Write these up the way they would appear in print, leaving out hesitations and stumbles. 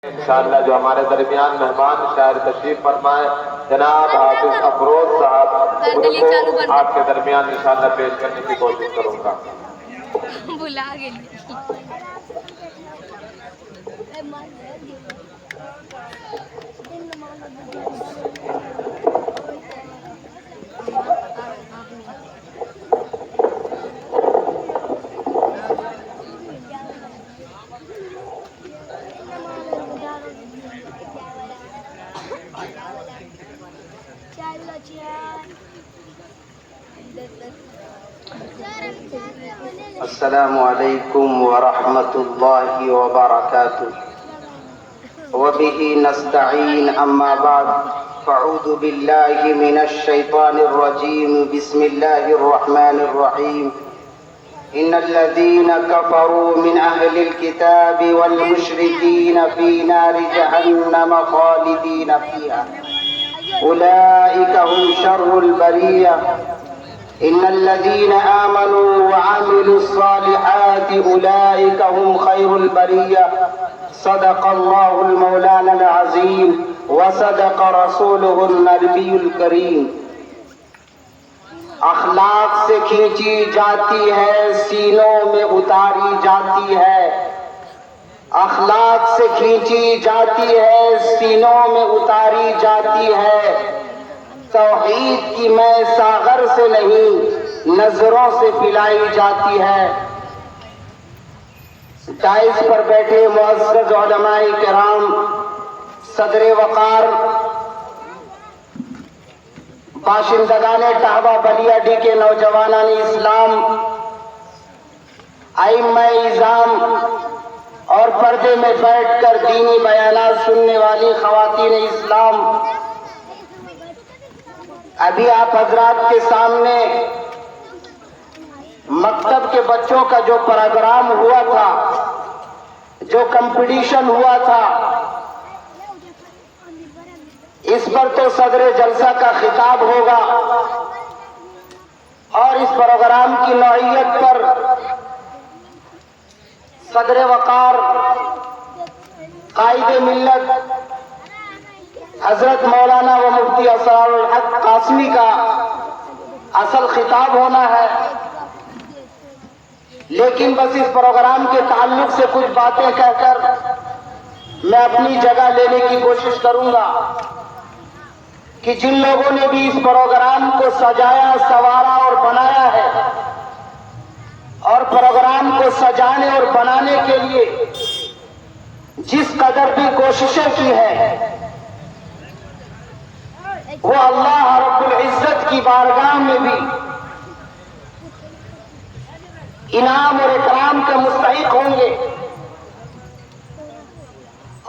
انشاءاللہ جو ہمارے درمیان مہمان شاعر تشریف فرمائے جناب حافظ افروز صاحب، ان کو آپ کے درمیان انشاءاللہ پیش کرنے کی کوشش کروں گا۔ بلا گئی السلام علیکم ورحمۃ اللہ وبرکاتہ۔ وبہ نستعین، اما بعد فاعوذ باللہ من الشیطان الرجیم، بسم اللہ الرحمن الرحیم۔ ان الذین کفروا من اہل الکتاب والمشرکین فی نار جہنم خالدین فیہا اولئک هم شر البریہ۔ ان الذين آمنوا وعملوا الصالحات اولئك هم خير البرية۔ صدق الله المولانا العظيم وصدق رسوله النبي الكريم۔ اخلاق سے کھینچی جاتی ہے، سینوں میں اتاری جاتی ہے۔ اخلاق سے کھینچی جاتی ہے، سینوں میں اتاری جاتی ہے۔ توحید کی میں ساغر سے نہیں، نظروں سے پلائی جاتی ہے۔ دائز پر بیٹھے معزز علماء کرام، صدر وقار باشندگان ٹہوہ بلیاڈی کے نوجوانان اسلام، ائمہ اعظام اور پردے میں بیٹھ کر دینی بیانات سننے والی خواتین اسلام، ابھی آپ حضرات کے سامنے مکتب کے بچوں کا جو پروگرام ہوا تھا، جو کمپٹیشن ہوا تھا، اس پر تو صدر جلسہ کا خطاب ہوگا اور اس پروگرام کی نوعیت پر صدر وقار قائد ملت حضرت مولانا و مفتی اسرار الحق قاسمی کا اصل خطاب ہونا ہے، لیکن بس اس پروگرام کے تعلق سے کچھ باتیں کہہ کر میں اپنی جگہ لینے کی کوشش کروں گا کہ جن لوگوں نے بھی اس پروگرام کو سجایا، سنوارا اور بنایا ہے، اور پروگرام کو سجانے اور بنانے کے لیے جس قدر بھی کوششیں کی ہے، وہ اللہ رب العزت کی بارگاہ میں بھی انعام اور اکرام کے مستحق ہوں گے،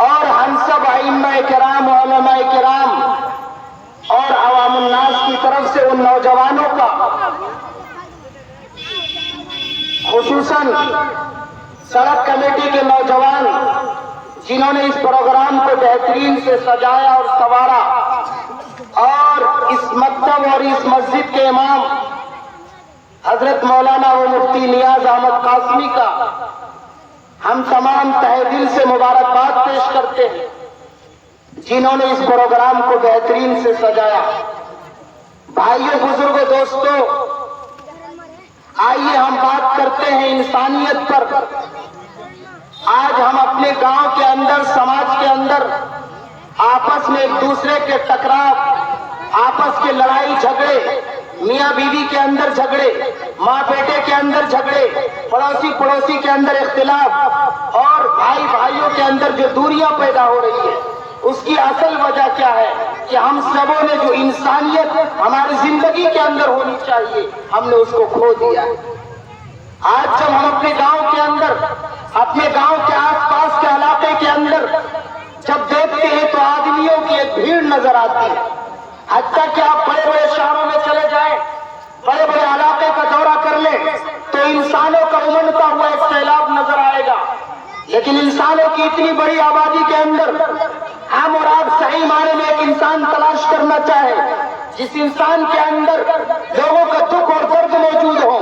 اور ہم سب ائمہ کرام، علماء کرام اور عوام الناس کی طرف سے ان نوجوانوں کا، خصوصاً سڑک کمیٹی کے نوجوان جنہوں نے اس پروگرام کو بہترین سے سجایا اور سنوارا، اور اس مکتب اور اس مسجد کے امام حضرت مولانا و مفتی نیاز احمد قاسمی کا ہم تمام تہہ دل سے مبارکباد پیش کرتے ہیں، جنہوں نے اس پروگرام کو بہترین سے سجایا۔ بھائیوں، بزرگوں، دوستوں، آئیے ہم بات کرتے ہیں انسانیت پر۔ آج ہم اپنے گاؤں کے اندر، سماج کے اندر آپس میں ایک دوسرے کے ٹکراؤ، آپس کے لڑائی جھگڑے، میاں بیوی کے اندر جھگڑے، ماں بیٹے کے اندر جھگڑے، پڑوسی پڑوسی کے اندر اختلاف، اور بھائی بھائیوں کے اندر جو دوریاں پیدا ہو رہی ہے، اس کی اصل وجہ کیا ہے کہ ہم سبوں نے جو انسانیت ہماری زندگی کے اندر ہونی چاہیے، ہم نے اس کو کھو دیا ہے۔ آج جب ہم اپنے گاؤں کے اندر، اپنے گاؤں کے آس پاس کے علاقے کے اندر جب دیکھتے ہیں تو آدمیوں کی ایک بھیڑ نظر آتی ہے، حتیٰ کہ آپ بڑے بڑے شہروں میں چلے جائیں، بڑے بڑے علاقے کا دورہ کر لیں تو انسانوں کا امڑتا ہوا ایک سیلاب نظر آئے گا، لیکن انسانوں کی اتنی بڑی آبادی کے اندر ہم اور آپ صحیح معنی میں ایک انسان تلاش کرنا چاہیں جس انسان کے اندر لوگوں کا دکھ اور درد موجود ہو،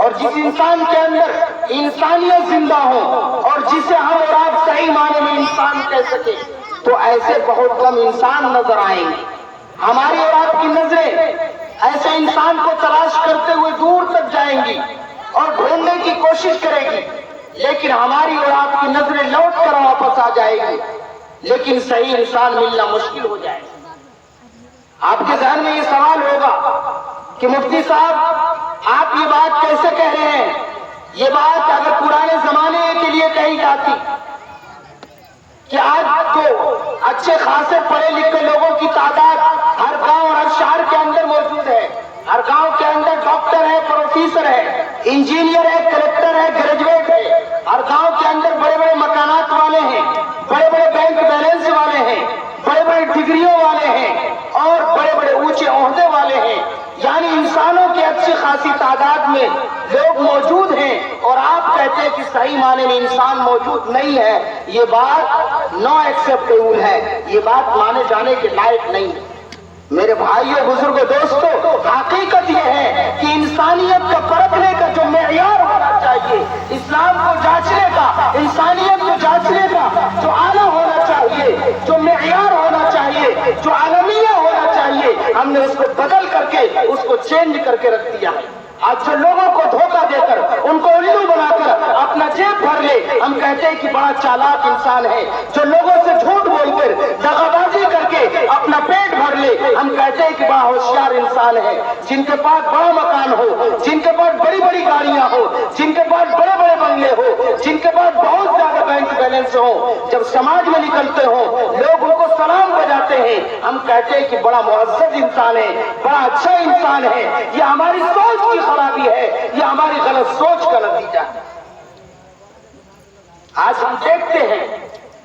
اور اور جس انسان کے اندر انسانیت زندہ ہو اور جسے ہم اور آپ صحیح معنی میں انسان کہہ سکیں، تو ایسے بہت کم انسان نظر آئیں گے۔ ہماری اور آپ کی نظریں ایسے انسان کو تلاش کرتے ہوئے دور تک جائیں گی اور ڈھونڈنے کی کوشش کرے گی، لیکن ہماری اور آپ کی نظریں لوٹ کر واپس آ جائے گی، لیکن صحیح انسان ملنا مشکل ہو جائے گا۔ آپ کے ذہن میں یہ سوال ہوگا کہ مفتی صاحب آپ یہ بات کیسے کہہ رہے ہیں؟ یہ بات اگر پرانے زمانے کے لیے کہی جاتی کہ آج تو اچھے خاصے پڑھے لکھے لوگوں کی تعداد ہر گاؤں اور ہر شہر کے اندر موجود ہے، ہر گاؤں کے اندر ڈاکٹر ہے، پروفیسر ہے، انجینئر ہے، کلیکٹر ہے، گریجویٹ ہے، ہر گاؤں کے اندر بڑے بڑے مکانات والے ہیں، بڑے بڑے بینک بیلنس والے ہیں، بڑے بڑے ڈگریوں والے ہیں اور بڑے بڑے اونچے عہدے والے ہیں، یعنی انسانوں کی اچھی خاصی تعداد میں لوگ موجود ہیں، اور آپ کہتے ہیں کہ صحیح معنی میں انسان موجود نہیں ہے۔ یہ بات نو ایکسیپٹیبل ہے، یہ بات مانے جانے کے لائق نہیں ہے۔ میرے بھائیوں، بزرگوں، دوستوں، حقیقت یہ ہے کہ انسانیت کا پرکھنے کا جو معیار ہونا چاہیے، اسلام کو جانچنے کا، انسانیت کو جانچنے کا جو آلہ ہونا چاہیے، جو معیار ہونا چاہیے، جو عالمیہ ہونا چاہیے، ہم نے اس کو بدل کر کے، اس کو چینج کر کے رکھ دیا ہے۔ آج جو لوگوں کو دھوکہ دے کر، ان کو الو بنا کر اپنا جیب بھر لے، ہم کہتے ہیں کہ بڑا چالاک انسان ہے۔ جو لوگوں سے جھوٹ بول کر، دغا بازی کر کے اپنا پیٹ بھر لے، ہم کہتے ہیں کہ بڑا ہوشیار انسان ہے۔ جن کے پاس بڑا مکان ہو، جن کے پاس بڑی بڑی گاڑیاں ہو، جن کے پاس بڑے بڑے بنگلے ہو، جن کے پاس بہت زیادہ بینک بیلنس ہو، جب سماج میں نکلتے ہو لوگ ان کو سلام بجاتے ہیں، ہم کہتے ہیں کہ بڑا معزز انسان ہے، بڑا اچھا انسان ہے۔ یہ ہماری سوچ کی خرابی ہے، یہ ہماری غلط سوچ کا نتیجہ ہے۔ آج ہم دیکھتے ہیں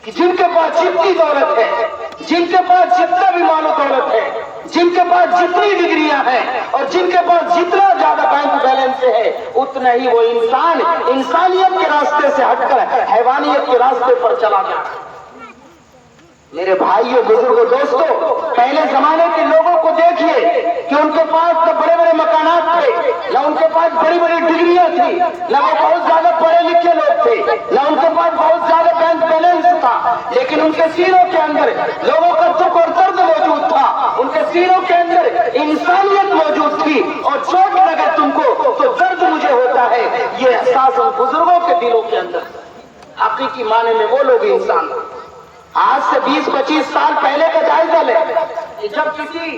کہ جن کے پاس جتنی دولت ہے، جن کے پاس جتنا بھی مال و دولت ہے، جن کے پاس جتنی ڈگریاں ہیں اور جن کے پاس جتنا زیادہ بینک بیلنس ہے، اتنا ہی وہ انسان انسانیت کے راستے سے ہٹ کر حیوانیت کے راستے پر چلا گیا۔ میرے بھائیوں، بزرگوں، دوستوں، پہلے زمانے کے لوگوں کو دیکھیے کہ ان کے پاس نہ بڑے بڑے مکانات تھے، نہ ان کے پاس بڑی بڑی ڈگریاں تھی، نہ وہ بہت زیادہ پڑھے لکھے لوگ تھے، نہ ان کے پاس بہت زیادہ بینک بیلنس تھا، لیکن ان کے سینوں کے اندر لوگوں کا دکھ اور درد موجود تھا، ان کے سینوں کے اندر انسانیت موجود تھی، اور چوٹ لگے تم کو تو درد مجھے ہوتا ہے، یہ احساس ان بزرگوں کے دلوں کے اندر۔ حقیقی معنی میں وہ لوگ انسان تھے۔ آج سے 20-25 سال پہلے کا جائزہ لیں کہ جب کسی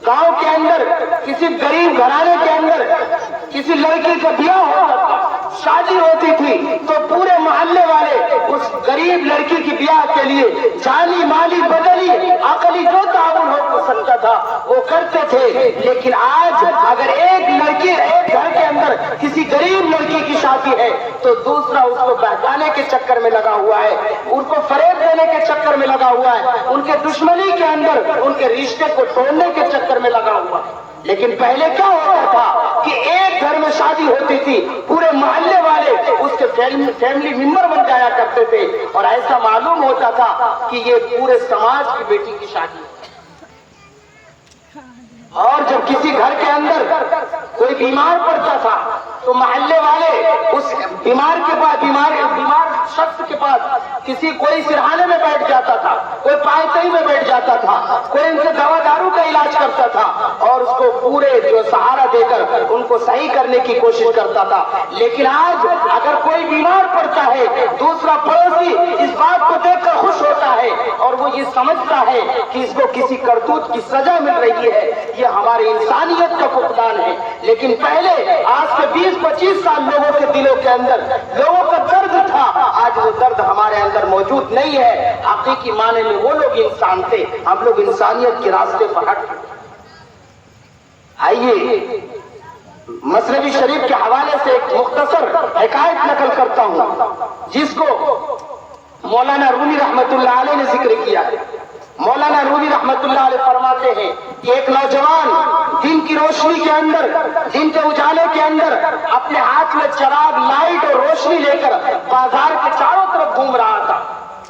گاؤں کے اندر، کسی غریب گھرانے کے اندر کسی لڑکی کا بیاہ ہوتا تھا، شادی ہوتی تھی، تو پورے محلے والے اس غریب لڑکی کی بیاہ کے لیے جانی مالی بدلی عقلی جو تعاون ہو سکتا تھا وہ کرتے تھے۔ لیکن آج اگر ایک لڑکی ایک گھر کے اندر کسی غریب لڑکی کی شادی ہے تو دوسرا اس کو بہکانے کے چکر میں لگا ہوا ہے، ان کو فریب دینے کے چکر میں لگا ہوا ہے، ان کے دشمنی کے اندر ان کے رشتے کو توڑنے کے چکر میں لگا ہوا ہے۔ لیکن پہلے کیا ہوتا تھا کہ ایک گھر میں شادی ہوتی تھی، پورے محلے والے اس کے فیملی ممبر بن جایا کرتے تھے، اور ایسا معلوم ہوتا تھا کہ یہ پورے سماج کی بیٹی کی شادی ہے۔ اور جب کسی گھر کے اندر کوئی بیمار پڑتا تھا تو محلے والے اس بیمار کے پاس، بیمار شخص کے پاس کوئی سرہانے میں بیٹھ جاتا تھا، کوئی پائتئی میں بیٹھ جاتا تھا، کوئی ان سے دوا دارو کا علاج کرتا تھا اور اس کو پورے جو سہارا دے کر ان کو صحیح کرنے کی کوشش کرتا تھا۔ لیکن آج اگر کوئی بیمار پڑتا ہے، دوسرا پڑوسی اس بات کو دیکھ کر خوش ہوتا ہے اور وہ یہ سمجھتا ہے کہ اس کو کسی کرتوت کی سزا مل رہی ہے۔ یہ ہماری انسانیت کا فقدان ہے۔ لیکن پہلے آج سے 20-25 سال لوگوں کے دلوں کے اندر لوگوں کا درد تھا، آج وہ درد ہمارے اندر موجود نہیں ہے۔ حقیقی معنی میں وہ لوگ انسان تھے، ہم لوگ انسانیت کے راستے پر ہٹ گئے۔ آئیے مثنوی شریف کے حوالے سے ایک مختصر حکایت نقل کرتا ہوں جس کو مولانا رومی رحمت اللہ علیہ نے ذکر کیا ہے۔ مولانا رومی رحمت اللہ علیہ فرماتے ہیں کہ ایک نوجوان دن کی روشنی کے اندر، دن کے اجالے کے اندر اپنے ہاتھ میں چراغ، لائٹ اور روشنی لے کر بازار کے چاروں طرف گھوم رہا تھا۔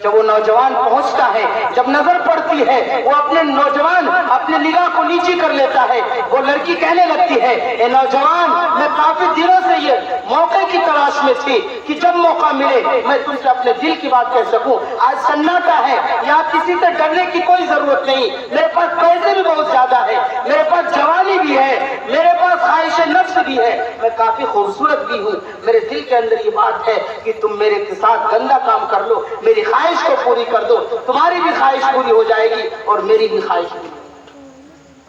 جب وہ نوجوان پہنچتا ہے، جب نظر پڑتی ہے، وہ اپنے نوجوان اپنے نگاہ کو نیچی کر لیتا ہے. وہ لڑکی کہنے لگتی ہے، اے نوجوان، میں کافی دنوں سے یہ موقع کی تلاش میں تھی کہ جب موقع ملے میں تم سے اپنے دل کی بات کہہ سکوں. آج سناٹا ہے، یہاں کسی سے ڈرنے کی کوئی ضرورت نہیں. میرے پاس پیسے بھی بہت زیادہ ہے، میرے پاس جوانی بھی ہے، میرے پاس خواہش نفس بھی ہے، میں کافی خوبصورت بھی ہوں. میرے دل کے اندر یہ بات ہے کہ تم میرے ساتھ گندا کام کر لو، میری خواہش کو پوری کر دو، تمہاری بھی خواہش پوری ہو جائے گی اور میری بھی خواہش پوری.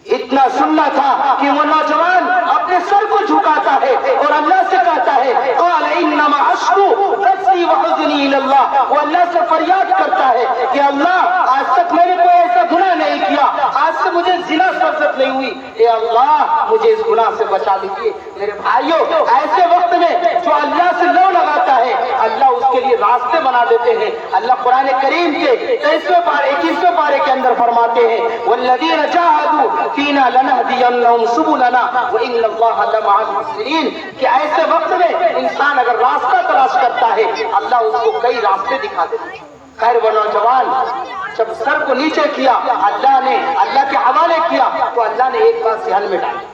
اتنا سننا تھا کہ وہ نوجوان اپنے سر کو جھکاتا ہے اور اللہ سے کہتا ہے، قال انما اشکو بثی وحزنی الی اللہ. وہ اللہ سے فریاد کرتا ہے کہ اللہ، آج تک میں نے کوئی ایسا گناہ نہیں کیا، آج سے مجھے زنا سرزد نہیں ہوئی، اے اللہ مجھے اس گناہ سے بچا لیجیے. میرے بھائیوں، ایسے وقت میں جو اللہ سے لو لگاتا ہے، اللہ اس کے لیے راستے بنا دیتے ہیں. اللہ قرآن کریم کے 21ویں پارے کے اندر فرماتے ہیں، والذین جاہدوا فینا لنہدینہم سبلنا وان اللہ لمع المحسنین. کہ ایسے وقت میں انسان اگر راستہ تلاش کرتا ہے، اللہ اس کو کئی راستے دکھا دیتے ہیں. خیر، وہ نوجوان جب سر کو نیچے کیا، اللہ کے حوالے کیا، تو اللہ نے ایک بات ذہن میں ڈالی.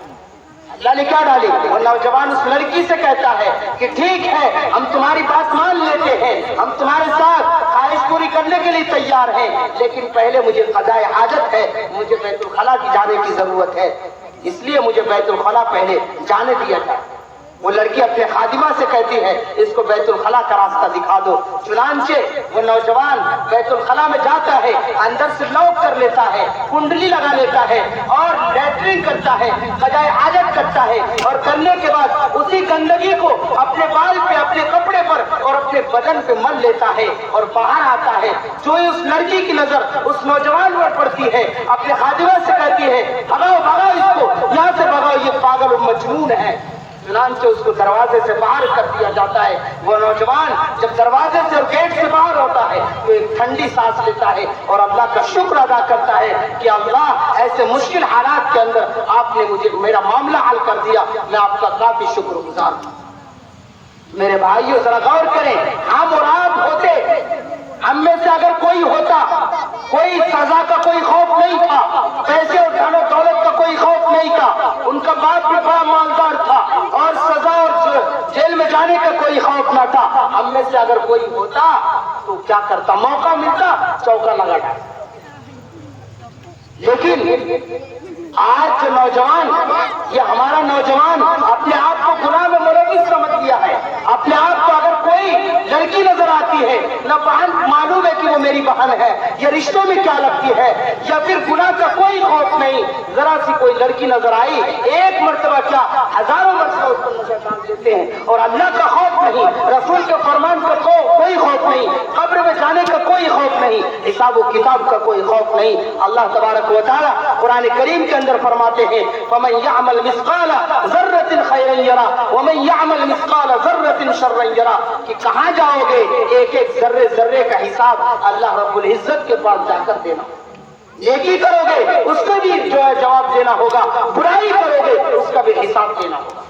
اللہ نے کیا ڈالی؟ وہ نوجوان اس لڑکی سے کہتا ہے کہ ٹھیک ہے، ہم تمہاری بات مان لیتے ہیں، ہم تمہارے ساتھ خواہش پوری کرنے کے لیے تیار ہیں، لیکن پہلے مجھے قضاء حاجت ہے، مجھے بیت الخلا کی جانے کی ضرورت ہے، اس لیے مجھے بیت الخلا پہلے جانے دیا جائے. وہ لڑکی اپنے خادمہ سے کہتی ہے، اس کو بیت الخلا کا راستہ دکھا دو. چنانچہ وہ نوجوان بیت الخلا میں جاتا ہے، اندر سے لاک کر لیتا ہے، کنڈلی لگا لیتا ہے اور لیٹرنگ کرتا ہے، قضاء حاجت کرتا ہے، اور کرنے کے بعد اسی گندگی کو اپنے بال پہ، اپنے کپڑے پر اور اپنے بدن پہ مل لیتا ہے اور باہر آتا ہے. جو اس لڑکی کی نظر اس نوجوان پر پڑتی ہے، اپنے خادمہ سے کہتی ہے، بھگاؤ بھگاؤ اس کو، یہاں سے بھگاؤ، یہ پاگل و مجنون ہے. چنانچہ اس کو دروازے سے باہر کر دیا جاتا ہے. وہ نوجوان جب دروازے سے اور گیٹ سے باہر ہوتا ہے تو ایک ٹھنڈی سانس لیتا ہے اور اللہ کا شکر ادا کرتا ہے کہ اللہ، ایسے مشکل حالات کے اندر آپ نے مجھے میرا معاملہ حل کر دیا، میں آپ کا کافی شکر گزار ہوں. میرے بھائیوں، ذرا غور کریں، ہم اور آپ ہوتے، ہم میں سے اگر کوئی ہوتا، کوئی سزا کا کوئی خوف نہیں تھا، پیسے اور دھن و دولت کا کوئی خوف نہیں تھا، ان کا باپ بھی بڑا مالدار تھا اور سزا اور جیل میں جانے کا کوئی خوف نہ تھا، ہم میں سے اگر کوئی ہوتا تو کیا کرتا؟ موقع ملتا چوکا لگا ڈالتا. لیکن آج جو نوجوان، یہ ہمارا نوجوان اپنے آپ کو گناہ میں ملوث سمجھ لیا ہے. اپنے آپ کو اگر کوئی لڑکی نظر آتی ہے، نہ بہن معلوم ہے کہ وہ میری بہن ہے، یہ رشتوں میں کیا لگتی ہے، یا پھر گناہ کا کوئی خوف نہیں. ذرا سی کوئی لڑکی نظر آئی، ایک مرتبہ کیا ہزاروں مرتبہ اس پر نظر ڈال دیتے ہیں اور اللہ کا خوف نہیں، رسول کے فرمان کا کوئی خوف نہیں، قبر میں جانے کا کوئی خوف نہیں، حساب و کتاب کا کوئی خوف نہیں. اللہ تبارک و تعالی قرآن کریم کے اندر فرماتے ہیں، فَمَن يَعْمَلْ مِثْقَالَ ذَرَّةٍ خَيْرًا يَرَهُ وَمَن يَعْمَلْ مِثْقَالَ ذَرَّةٍ شَرًّا يَرَهُ. کہ کہاں جاؤ گے؟ ایک ایک ذرے کا حساب اللہ رب العزت کے پاس جا کر دینا. نیکی کرو گے اس کا بھی جو ہے جواب دینا ہوگا، برائی کرو گے اس کا بھی حساب دینا ہوگا.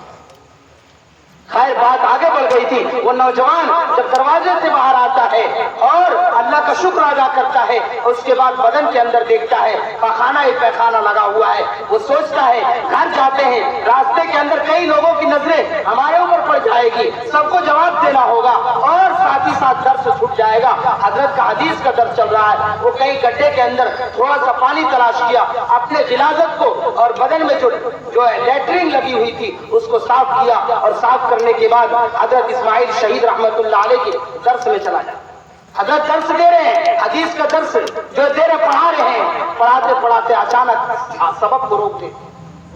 خیر، بات آگے بڑھ گئی تھی. وہ نوجوان جب دروازے سے باہر آتا ہے اور اللہ کا شکر ادا کرتا ہے، اس کے بعد بدن کے اندر دیکھتا ہے پخانہ ہی پیخانہ لگا ہوا ہے. وہ سوچتا ہے گھر جاتے ہیں، راستے کے اندر کئی لوگوں کی نظریں ہمارے اوپر پڑ جائے گی، سب کو جواب دینا ہوگا اور ساتھ ہی ساتھ درس چھوٹ جائے گا. حضرت کا حدیث کا درس چل رہا ہے. وہ کئی گڈھے کے اندر تھوڑا سا پانی تلاش کیا، اپنے غلاظت کو اور بدن میں جو ہے لیٹرنگ لگی ہوئی تھی اس کو صاف کیا، اور صاف کرنے کے بعد حضرت اسماعیل شہید رحمت اللہ علیہ کے درس میں چلا جائے. حضرت درس دے رہے ہیں، حدیث کا درس جو دے رہے پڑھا رہے ہیں، پڑھاتے پڑھاتے اچانک سبق کو روکتے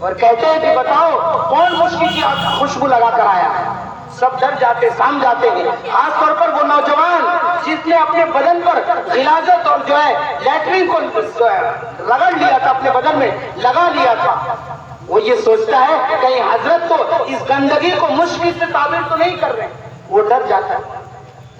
اور کہتے ہیں کہ بتاؤ کون مشکی کی خوشبو لگا کر آیا ہے. سب ڈر جاتے، سام جاتے ہیں. خاص طور پر وہ نوجوان جس نے اپنے بدن پر غلاظت اور جو ہے لیٹرنگ کو رگڑ لیا تھا، اپنے بدن میں لگا لیا تھا، وہ یہ سوچتا ہے کہیں حضرت تو اس گندگی کو مشکل سے تعبیر تو نہیں کر رہے. وہ ڈر جاتا ہے.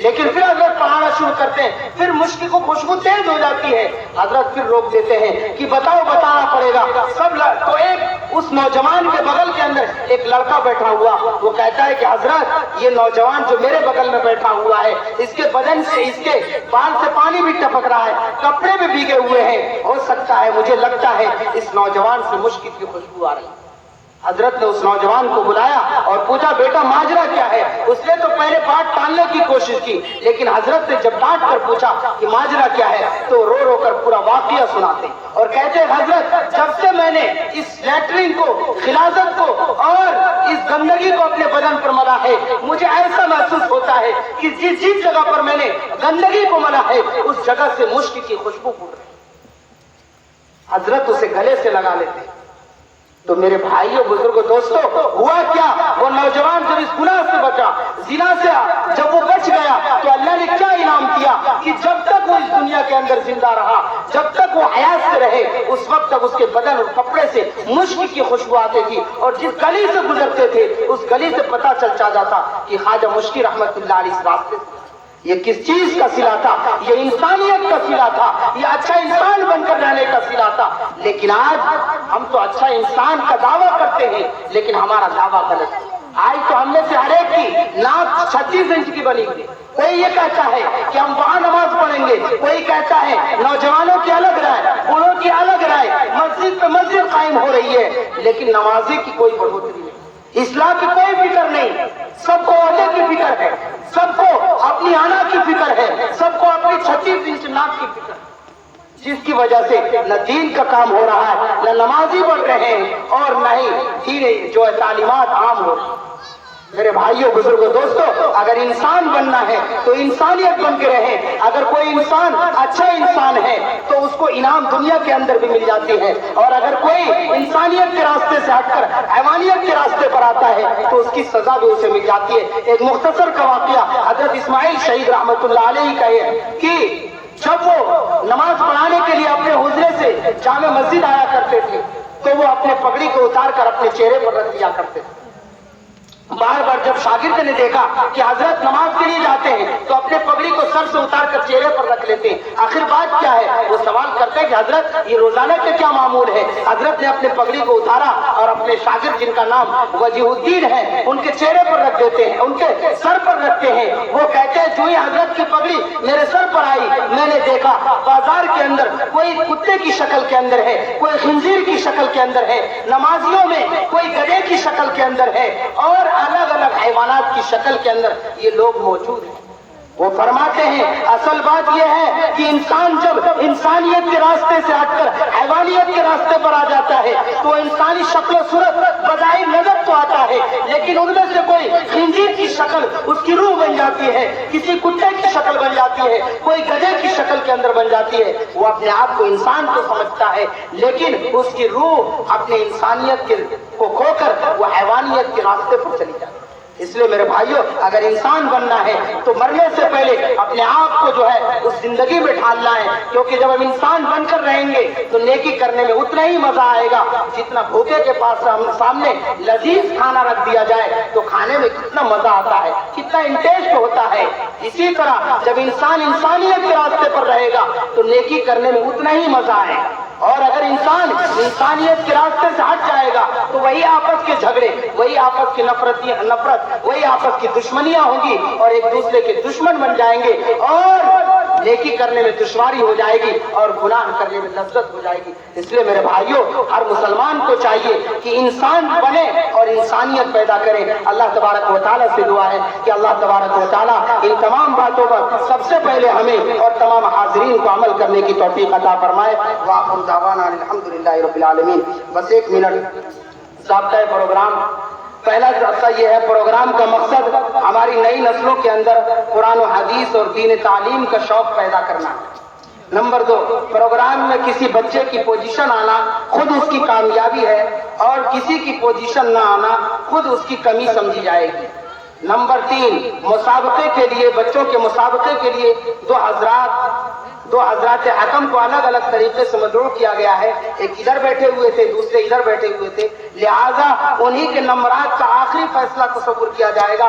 لیکن پھر حضرت پڑھانا شروع کرتے ہیں، پھر مشک کی خوشبو تیز ہو جاتی ہے، حضرت پھر روک دیتے ہیں کہ بتاؤ، بتانا پڑے گا سب تو ایک اس نوجوان کے بغل کے اندر ایک لڑکا بیٹھا ہوا، وہ کہتا ہے کہ حضرت یہ نوجوان جو میرے بغل میں بیٹھا ہوا ہے، اس کے بدن سے، اس کے بال سے پانی بھی ٹپک رہا ہے، کپڑے بھی بھیگے ہوئے ہیں، ہو سکتا ہے، مجھے لگتا ہے اس نوجوان سے مشک کی خوشبو آ رہی ہے۔ حضرت نے اس نوجوان کو بلایا اور پوچھا، بیٹا ماجرا کیا ہے؟ اس نے تو پہلے بات ٹالنے کی کوشش کی، لیکن حضرت نے جب ڈانٹ کر پوچھا کہ ماجرا کیا ہے، تو رو رو کر پورا واقعہ سناتے اور کہتے، حضرت جب سے میں نے اس لیٹرین کو، خلاصت کو اور اس گندگی کو اپنے بدن پر ملا ہے، مجھے ایسا محسوس ہوتا ہے کہ جس جگہ پر میں نے گندگی کو ملا ہے اس جگہ سے مشک کی خوشبو پھوٹ رہی۔ حضرت اسے گلے سے لگا لیتے۔ تو میرے بھائیوں، بزرگوں، دوستوں، ہوا کیا؟ وہ نوجوان جب اس گناہ سے بچا، زنا سے جب وہ بچ گیا، تو اللہ نے کیا انعام دیا کہ جب تک وہ اس دنیا کے اندر زندہ رہا، جب تک وہ حیات سے رہے، اس وقت تک اس کے بدن اور کپڑے سے مشک کی خوشبو آتی تھی، اور جس گلی سے گزرتے تھے اس گلی سے پتہ چل جاتا کہ خواجہ مشکی رحمت اللہ علیہ اس راستے سے۔ یہ کس چیز کا صلہ تھا؟ یہ انسانیت کا صلہ تھا، یہ اچھا انسان بن کر رہنے کا صلہ تھا۔ لیکن آج ہم تو اچھا انسان کا دعویٰ کرتے ہیں، لیکن ہمارا دعویٰ غلط ہے۔ آج تو ہم میں سے ہر ایک کی ناک 36 انچ کی بنی ہوئی، کوئی یہ کہتا ہے کہ ہم وہاں نماز پڑھیں گے، کوئی کہتا ہے نوجوانوں کی الگ رائے، بوڑھوں کی الگ رائے، مسجد پہ مسجد قائم ہو رہی ہے، لیکن نمازی کی کوئی بڑھوتری نہیں، اصلاح کی کوئی فکر نہیں۔ سب کو عہدے کی فکر ہے، سب کو اپنی آنا کی فکر ہے، سب کو اپنی 36 انچ ناک کی فکر ہے، جس کی وجہ سے نہ دین کا کام ہو رہا ہے، نہ نمازی بڑھ رہے ہیں، اور نہ ہی دین جو ہے تعلیمات عام ہو رہی ہیں۔ میرے بھائیوں، بزرگوں، دوستوں، اگر انسان بننا ہے تو انسانیت بن کے رہے۔ اگر کوئی انسان اچھا انسان ہے تو اس کو انعام دنیا کے اندر بھی مل جاتی ہے، اور اگر کوئی انسانیت کے راستے سے ہٹ کر حیوانیت کے راستے پر آتا ہے تو اس کی سزا بھی اسے مل جاتی ہے۔ ایک مختصر کا واقعہ حضرت اسماعیل شہید رحمت اللہ علیہ کا ہے کہ جب وہ نماز پڑھانے کے لیے اپنے حجرے سے جامع مسجد آیا کرتے تھے تو وہ اپنے پگڑی کو اتار کر اپنے چہرے پر رکھ دیا کرتے تھے۔ بار بار جب شاگرد نے دیکھا کہ حضرت نماز کے لیے جاتے ہیں تو اپنے پگڑی کو سر سے اتار کر چہرے پر رکھ لیتے ہیں۔ آخر بات کیا ہے؟ وہ سوال کرتے ہیں کہ حضرت یہ روزانہ کے کیا معمول ہے؟ حضرت نے اپنے پگڑی کو اتارا اور اپنے شاگرد جن کا نام وجیہ الدین ہے ان کے چہرے پر رکھ دیتے ہیں، ان کے سر پر رکھتے ہیں۔ وہ کہتے ہیں جو ہی حضرت کی پگڑی میرے سر پر آئی میں نے دیکھا بازار کے اندر کوئی کتے کی شکل کے اندر ہے، کوئی خنزیر کی شکل کے اندر ہے، نمازیوں میں کوئی گدھے کی شکل کے اندر ہے، اور الگ الگ حیوانات کی شکل کے اندر یہ لوگ موجود ہیں۔ وہ فرماتے ہیں اصل بات یہ ہے کہ انسان جب انسانیت کے راستے سے ہٹ کر حیوانیت کے راستے پر آ جاتا ہے تو انسانی شکل و صورت بظاہر نظر تو آتا ہے، لیکن ان میں سے کوئی خنزیر کی شکل اس کی روح بن جاتی ہے، کسی کتے کی شکل بن جاتی ہے، کوئی گدھے کی شکل کے اندر بن جاتی ہے۔ وہ اپنے آپ کو انسان تو سمجھتا ہے، لیکن اس کی روح اپنے انسانیت کو کھو کر وہ حیوانیت کے راستے پر چلی جاتی ہے۔ اس لیے میرے بھائیوں، اگر انسان بننا ہے تو مرنے سے پہلے اپنے آپ کو جو ہے اس زندگی میں ڈھالنا ہے، کیونکہ جب ہم انسان بن کر رہیں گے تو نیکی کرنے میں اتنا ہی مزہ آئے گا جتنا بھوکے کے پاس سامنے لذیذ کھانا رکھ دیا جائے تو کھانے میں کتنا مزہ آتا ہے، کتنا انٹیسٹ ہوتا ہے۔ اسی طرح جب انسان انسانیت کے راستے پر رہے گا تو نیکی کرنے میں اتنا ہی مزہ آئے گا، اور اگر انسان انسانیت کے راستے سے ہٹ جائے گا تو وہی آپس کے جھگڑے، وہی آپس کی نفرت، وہی آپس کی دشمنیاں ہوں گی، اور ایک دوسرے کے دشمن بن جائیں گے، اور نیکی کرنے میں دشواری ہو جائے گی اور گناہ کرنے میں لذت ہو جائے گی۔ اس لیے میرے بھائیوں، ہر مسلمان کو چاہیے کہ انسان بنے اور انسانیت پیدا کرے۔ اللہ تبارک و تعالیٰ سے دعا ہے کہ اللہ تبارک و تعالیٰ ان تمام باتوں پر سب سے پہلے ہمیں اور تمام حاضرین کو عمل کرنے کی توفیق عطا فرمائے۔ وآخر دعوانا الحمدللہ رب العالمین۔ بس ایک منٹ، ضابطۂ پروگرام پہلا ضابطہ یہ ہے، پروگرام کا مقصد ہماری نئی نسلوں کے اندر قرآن و حدیث اور دین تعلیم کا شوق پیدا کرنا ہے۔ نمبر 2، پروگرام میں کسی بچے کی پوزیشن آنا خود اس کی کامیابی ہے، اور کسی کی پوزیشن نہ آنا خود اس کی کمی سمجھی جائے گی۔ نمبر 3، مسابقے کے لیے، بچوں کے مسابقے کے لیے دو حضرات حکم کو الگ الگ طریقے سے مدعو کیا گیا ہے، ایک ادھر بیٹھے ہوئے تھے، دوسرے ادھر بیٹھے ہوئے تھے، لہذا انہی کے نمرات کا آخری فیصلہ تصور کیا جائے گا،